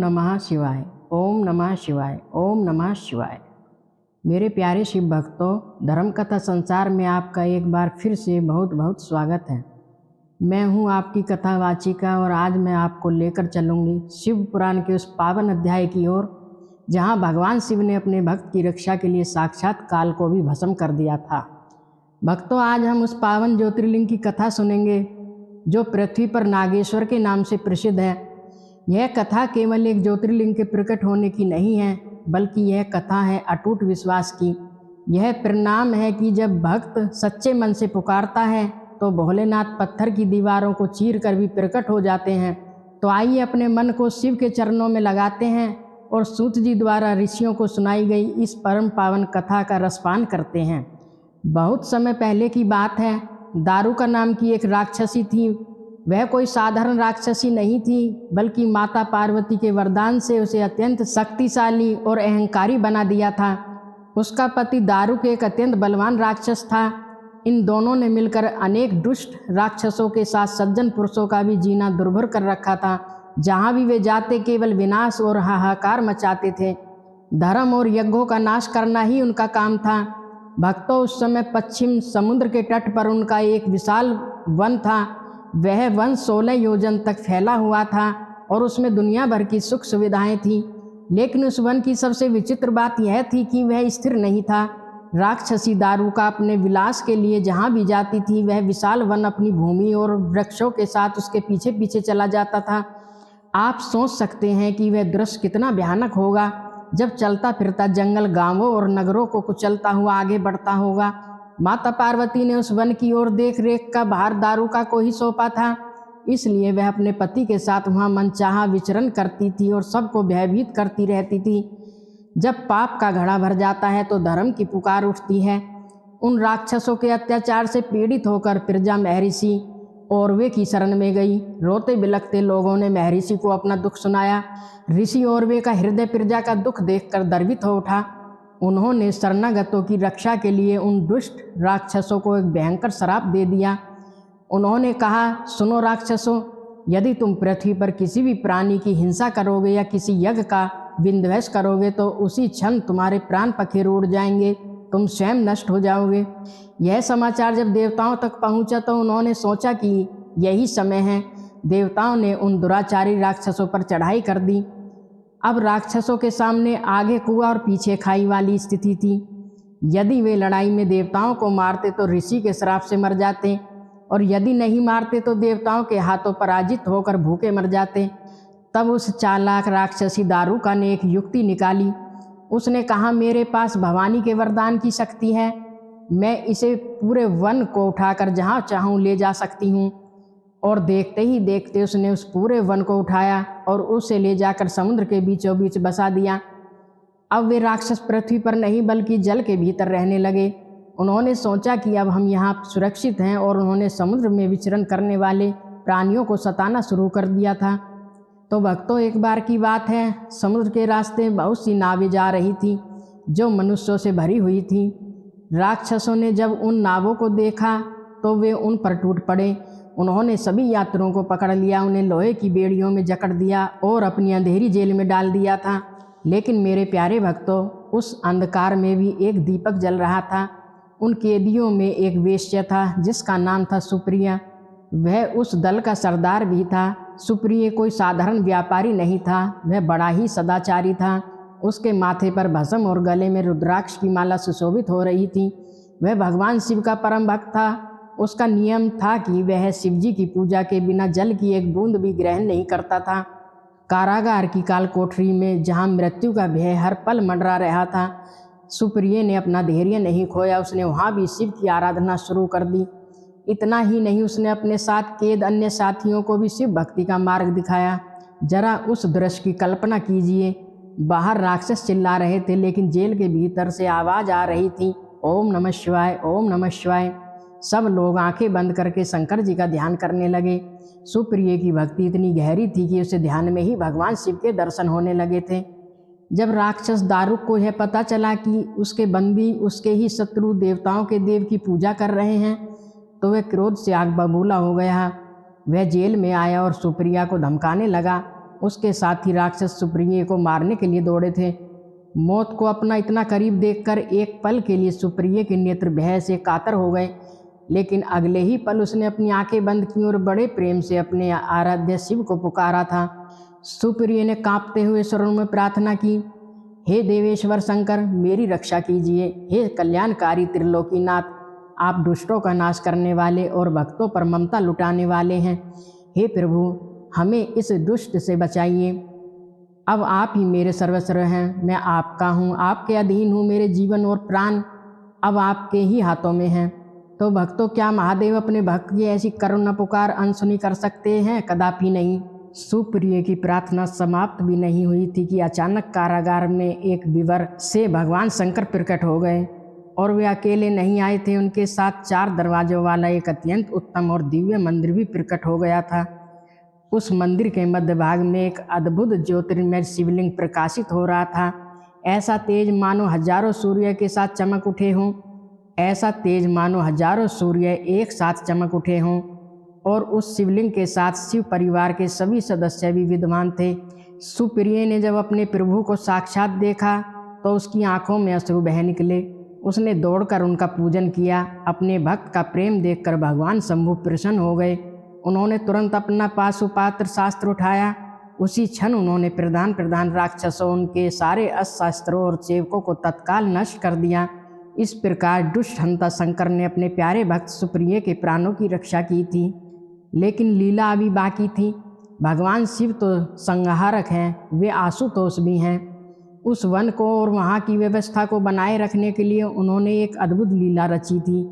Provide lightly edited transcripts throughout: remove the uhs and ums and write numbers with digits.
नमः शिवाय, ओम नमः शिवाय, ओम नमः शिवाय। मेरे प्यारे शिव भक्तों, धर्म कथा संसार में आपका एक बार फिर से बहुत बहुत स्वागत है। मैं हूं आपकी कथा वाचिका और आज मैं आपको लेकर चलूंगी शिव पुराण के उस पावन अध्याय की ओर जहां भगवान शिव ने अपने भक्त की रक्षा के लिए साक्षात काल को भी भस्म कर दिया था। भक्तों, आज हम उस पावन ज्योतिर्लिंग की कथा सुनेंगे जो पृथ्वी पर नागेश्वर के नाम से प्रसिद्ध है। यह कथा केवल एक ज्योतिर्लिंग के प्रकट होने की नहीं है, बल्कि यह कथा है अटूट विश्वास की। यह परिणाम है कि जब भक्त सच्चे मन से पुकारता है तो भोलेनाथ पत्थर की दीवारों को चीर कर भी प्रकट हो जाते हैं। तो आइए अपने मन को शिव के चरणों में लगाते हैं और सूत जी द्वारा ऋषियों को सुनाई गई इस परम पावन कथा का रसपान करते हैं। बहुत समय पहले की बात है। दारुका नाम की एक राक्षसी थी। वह कोई साधारण राक्षसी नहीं थी, बल्कि माता पार्वती के वरदान से उसे अत्यंत शक्तिशाली और अहंकारी बना दिया था। उसका पति दारुक एक अत्यंत बलवान राक्षस था। इन दोनों ने मिलकर अनेक दुष्ट राक्षसों के साथ सज्जन पुरुषों का भी जीना दुर्भर कर रखा था। जहाँ भी वे जाते केवल विनाश और हाहाकार मचाते थे। धर्म और यज्ञों का नाश करना ही उनका काम था। भक्तों, उस समय पश्चिम समुद्र के तट पर उनका एक विशाल वन था। वह वन 16 योजन तक फैला हुआ था और उसमें दुनिया भर की सुख सुविधाएं थीं। लेकिन उस वन की सबसे विचित्र बात यह थी कि वह स्थिर नहीं था। राक्षसी दारुका अपने विलास के लिए जहाँ भी जाती थी, वह विशाल वन अपनी भूमि और वृक्षों के साथ उसके पीछे पीछे चला जाता था। आप सोच सकते हैं कि वह दृश्य कितना भयानक होगा जब चलता फिरता जंगल गांवों और नगरों को कुचलता हुआ आगे बढ़ता होगा। माता पार्वती ने उस वन की ओर देख रेख का भार दारुका को ही सौंपा था, इसलिए वह अपने पति के साथ वहाँ मनचाहा विचरण करती थी और सबको भयभीत करती रहती थी। जब पाप का घड़ा भर जाता है तो धर्म की पुकार उठती है। उन राक्षसों के अत्याचार से पीड़ित होकर प्रजा महर्षि औरवे की शरण में गई। रोते बिलखते लोगों ने महर्षि को अपना दुख सुनाया। ऋषि औरवे का हृदय प्रजा का दुख देखकर द्रवित हो उठा। उन्होंने शरणागतों की रक्षा के लिए उन दुष्ट राक्षसों को एक भयंकर श्राप दे दिया। उन्होंने कहा, सुनो राक्षसों, यदि तुम पृथ्वी पर किसी भी प्राणी की हिंसा करोगे या किसी यज्ञ का विध्वंस करोगे तो उसी क्षण तुम्हारे प्राण पखेरु उड़ जाएंगे, तुम स्वयं नष्ट हो जाओगे। यह समाचार जब देवताओं तक पहुंचा तो उन्होंने सोचा कि यही समय है। देवताओं ने उन दुराचारी राक्षसों पर चढ़ाई कर दी। अब राक्षसों के सामने आगे कुआं और पीछे खाई वाली स्थिति थी। यदि वे लड़ाई में देवताओं को मारते तो ऋषि के श्राप से मर जाते, और यदि नहीं मारते तो देवताओं के हाथों पराजित होकर भूखे मर जाते। तब उस चालाक राक्षसी दारुका ने एक युक्ति निकाली। उसने कहा, मेरे पास भवानी के वरदान की शक्ति है। मैं इसे पूरे वन को उठाकर जहाँ चाहूँ ले जा सकती हूँ। और देखते ही देखते उसने उस पूरे वन को उठाया और उसे ले जाकर समुद्र के बीचों बीच बसा दिया। अब वे राक्षस पृथ्वी पर नहीं बल्कि जल के भीतर रहने लगे। उन्होंने सोचा कि अब हम यहाँ सुरक्षित हैं, और उन्होंने समुद्र में विचरण करने वाले प्राणियों को सताना शुरू कर दिया था। तो भक्तों, एक बार की बात है, समुद्र के रास्ते बहुत सी नावें जा रही थी जो मनुष्यों से भरी हुई थी। राक्षसों ने जब उन नावों को देखा तो वे उन पर टूट पड़े। उन्होंने सभी यात्रियों को पकड़ लिया, उन्हें लोहे की बेड़ियों में जकड़ दिया और अपनी अंधेरी जेल में डाल दिया था। लेकिन मेरे प्यारे भक्तों, उस अंधकार में भी एक दीपक जल रहा था। उन कैदियों में एक वेश्या था जिसका नाम था सुप्रिया। वह उस दल का सरदार भी था। सुप्रिया कोई साधारण व्यापारी नहीं था, वह बड़ा ही सदाचारी था। उसके माथे पर भस्म और गले में रुद्राक्ष की माला सुशोभित हो रही थी। वह भगवान शिव का परम भक्त था। उसका नियम था कि वह शिवजी की पूजा के बिना जल की एक बूंद भी ग्रहण नहीं करता था। कारागार की काल कोठरी में जहाँ मृत्यु का भय हर पल मंडरा रहा था, सुप्रिया ने अपना धैर्य नहीं खोया। उसने वहाँ भी शिव की आराधना शुरू कर दी। इतना ही नहीं, उसने अपने साथ कैद अन्य साथियों को भी शिव भक्ति का मार्ग दिखाया। जरा उस दृश्य की कल्पना कीजिए। बाहर राक्षस चिल्ला रहे थे, लेकिन जेल के भीतर से आवाज़ आ रही थी, ओम नमः शिवाय, ओम नमः शिवाय। सब लोग आंखें बंद करके शंकर जी का ध्यान करने लगे। सुप्रिया की भक्ति इतनी गहरी थी कि उसे ध्यान में ही भगवान शिव के दर्शन होने लगे थे। जब राक्षस दारुक को यह पता चला कि उसके बंदी उसके ही शत्रु देवताओं के देव की पूजा कर रहे हैं तो वह क्रोध से आग बबूला हो गया। वह जेल में आया और सुप्रिया को धमकाने लगा, उसके साथी राक्षस सुप्रिय को मारने के लिए दौड़े थे। मौत को अपना इतना करीब देखकर एक पल के लिए सुप्रिय के नेत्र भय से कातर हो गए, लेकिन अगले ही पल उसने अपनी आंखें बंद की और बड़े प्रेम से अपने आराध्य शिव को पुकारा था। सुप्रिय ने कांपते हुए स्वरों में प्रार्थना की, हे देवेश्वर शंकर, मेरी रक्षा कीजिए। हे कल्याणकारी त्रिलोकीनाथ, आप दुष्टों का नाश करने वाले और भक्तों पर ममता लुटाने वाले हैं। हे प्रभु, हमें इस दुष्ट से बचाइए। अब आप ही मेरे सर्वस्व हैं, मैं आपका हूँ, आपके अधीन हूँ। मेरे जीवन और प्राण अब आपके ही हाथों में हैं। तो भक्तों, क्या महादेव अपने भक्त की ऐसी करुणा पुकार अनसुनी कर सकते हैं? कदापि नहीं। सुप्रिय की प्रार्थना समाप्त भी नहीं हुई थी कि अचानक कारागार में एक विवर से भगवान शंकर प्रकट हो गए। और वे अकेले नहीं आए थे, उनके साथ 4 दरवाजों वाला एक अत्यंत उत्तम और दिव्य मंदिर भी प्रकट हो गया था। उस मंदिर के मध्य भाग में एक अद्भुत ज्योतिर्मय शिवलिंग प्रकाशित हो रहा था। ऐसा तेज मानो हजारों सूर्य के साथ चमक उठे हों, ऐसा तेज मानो हजारों सूर्य एक साथ चमक उठे हों। और उस शिवलिंग के साथ शिव परिवार के सभी सदस्य भी विद्यमान थे। सुप्रिय ने जब अपने प्रभु को साक्षात देखा तो उसकी आंखों में अश्रु बह निकले। उसने दौड़कर उनका पूजन किया। अपने भक्त का प्रेम देखकर भगवान शंभु प्रसन्न हो गए। उन्होंने तुरंत अपना पाशुपात्र शास्त्र उठाया। उसी क्षण उन्होंने प्रधान राक्षसों, उनके सारे अस्त्रास्त्रों और सेवकों को तत्काल नष्ट कर दिया। इस प्रकार दुष्ट हंता शंकर ने अपने प्यारे भक्त सुप्रिय के प्राणों की रक्षा की थी। लेकिन लीला अभी बाकी थी। भगवान शिव तो संहारक हैं, वे आशुतोष भी हैं। उस वन को और वहाँ की व्यवस्था को बनाए रखने के लिए उन्होंने एक अद्भुत लीला रची थी।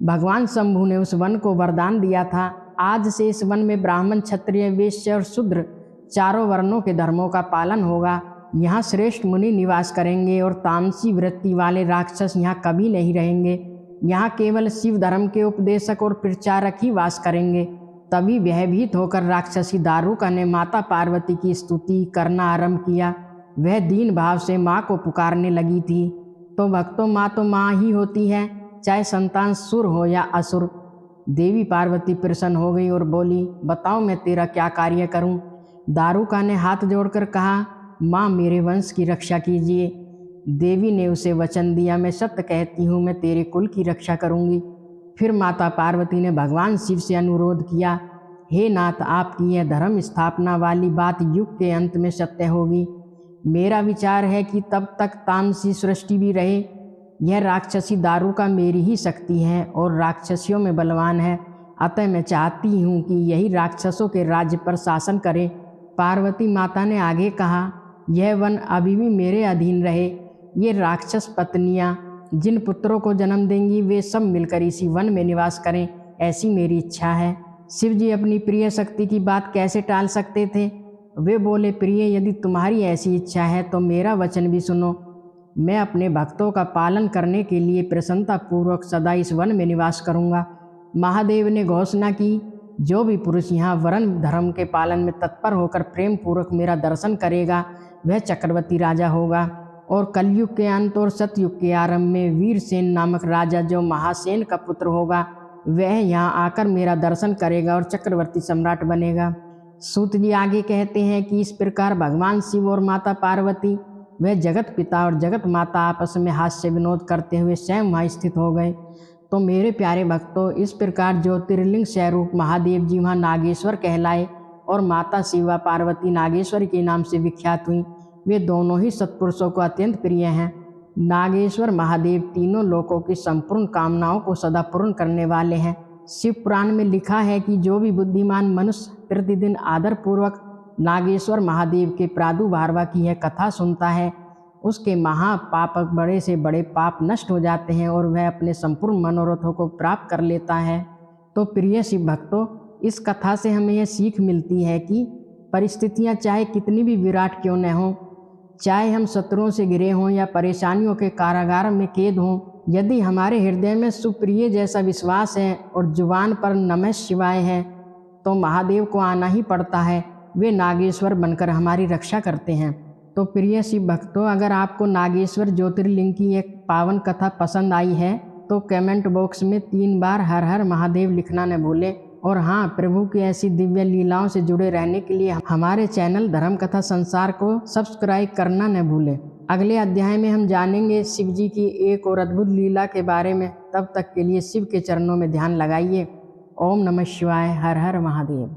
भगवान शंभु ने उस वन को वरदान दिया था, आज से इस वन में ब्राह्मण, क्षत्रिय, वैश्य और शूद्र चारों वर्णों के धर्मों का पालन होगा। यहाँ श्रेष्ठ मुनि निवास करेंगे और तामसी वृत्ति वाले राक्षस यहाँ कभी नहीं रहेंगे। यहाँ केवल शिव धर्म के उपदेशक और प्रचारक ही वास करेंगे। तभी भयभीत होकर राक्षसी दारुका ने माता पार्वती की स्तुति करना आरंभ किया। वह दीन भाव से माँ को पुकारने लगी थी। तो भक्तों, माँ तो माँ ही होती है, चाहे संतान सुर हो या असुर। देवी पार्वती प्रसन्न हो गई और बोली, बताओ मैं तेरा क्या कार्य करूं? दारुका ने हाथ जोड़कर कहा, माँ, मेरे वंश की रक्षा कीजिए। देवी ने उसे वचन दिया, मैं सत्य कहती हूँ, मैं तेरे कुल की रक्षा करूँगी। फिर माता पार्वती ने भगवान शिव से अनुरोध किया, हे नाथ, आपकी यह धर्म स्थापना वाली बात युग के अंत में सत्य होगी। मेरा विचार है कि तब तक तामसी सृष्टि भी रहे। यह राक्षसी दारुका मेरी ही शक्ति है और राक्षसियों में बलवान है, अतः मैं चाहती हूँ कि यही राक्षसों के राज्य पर शासन करे। पार्वती माता ने आगे कहा, यह वन अभी भी मेरे अधीन रहे। ये राक्षस पत्नियाँ जिन पुत्रों को जन्म देंगी वे सब मिलकर इसी वन में निवास करें, ऐसी मेरी इच्छा है। शिव जी अपनी प्रिय शक्ति की बात कैसे टाल सकते थे? वे बोले, प्रिय, यदि तुम्हारी ऐसी इच्छा है तो मेरा वचन भी सुनो। मैं अपने भक्तों का पालन करने के लिए प्रसन्नतापूर्वक सदा इस वन में निवास करूँगा। महादेव ने घोषणा की, जो भी पुरुष यहाँ वर्ण धर्म के पालन में तत्पर होकर प्रेम पूर्वक मेरा दर्शन करेगा वह चक्रवर्ती राजा होगा। और कलयुग के अंत और सतयुग के आरंभ में वीरसेन नामक राजा, जो महासेन का पुत्र होगा, वह यहाँ आकर मेरा दर्शन करेगा और चक्रवर्ती सम्राट बनेगा। सूत जी आगे कहते हैं कि इस प्रकार भगवान शिव और माता पार्वती, वह जगत पिता और जगत माता आपस में हास्य विनोद करते हुए स्वयं वहाँ स्थित हो गए। तो मेरे प्यारे भक्तों, इस प्रकार ज्योतिर्लिंग स्वरूप महादेव जी वहाँ नागेश्वर कहलाए और माता शिवा पार्वती नागेश्वरी के नाम से विख्यात हुई। वे दोनों ही सत्पुरुषों को अत्यंत प्रिय हैं। नागेश्वर महादेव तीनों लोकों की संपूर्ण कामनाओं को सदा पूर्ण करने वाले हैं। शिव पुराण में लिखा है कि जो भी बुद्धिमान मनुष्य प्रतिदिन आदरपूर्वक नागेश्वर महादेव के प्रादुर्भाव की यह कथा सुनता है, उसके महापाप, बड़े से बड़े पाप नष्ट हो जाते हैं और वह अपने संपूर्ण मनोरथों को प्राप्त कर लेता है। तो प्रिय शिव भक्तों, इस कथा से हमें यह सीख मिलती है कि परिस्थितियाँ चाहे कितनी भी विराट क्यों न हों, चाहे हम शत्रुओं से घिरे हों या परेशानियों के कारागार में कैद हों, यदि हमारे हृदय में सुप्रिय जैसा विश्वास है और जुबान पर नमः शिवाय है तो महादेव को आना ही पड़ता है। वे नागेश्वर बनकर हमारी रक्षा करते हैं। तो प्रिय शिव भक्तों, अगर आपको नागेश्वर ज्योतिर्लिंग की एक पावन कथा पसंद आई है तो कमेंट बॉक्स में 3 बार हर हर महादेव लिखना न भूलें और हाँ, प्रभु की ऐसी दिव्य लीलाओं से जुड़े रहने के लिए हमारे चैनल धर्म कथा संसार को सब्सक्राइब करना न भूलें। अगले अध्याय में हम जानेंगे शिव जी की एक और अद्भुत लीला के बारे में। तब तक के लिए शिव के चरणों में ध्यान लगाइए। ओम नमः शिवाय। हर हर महादेव।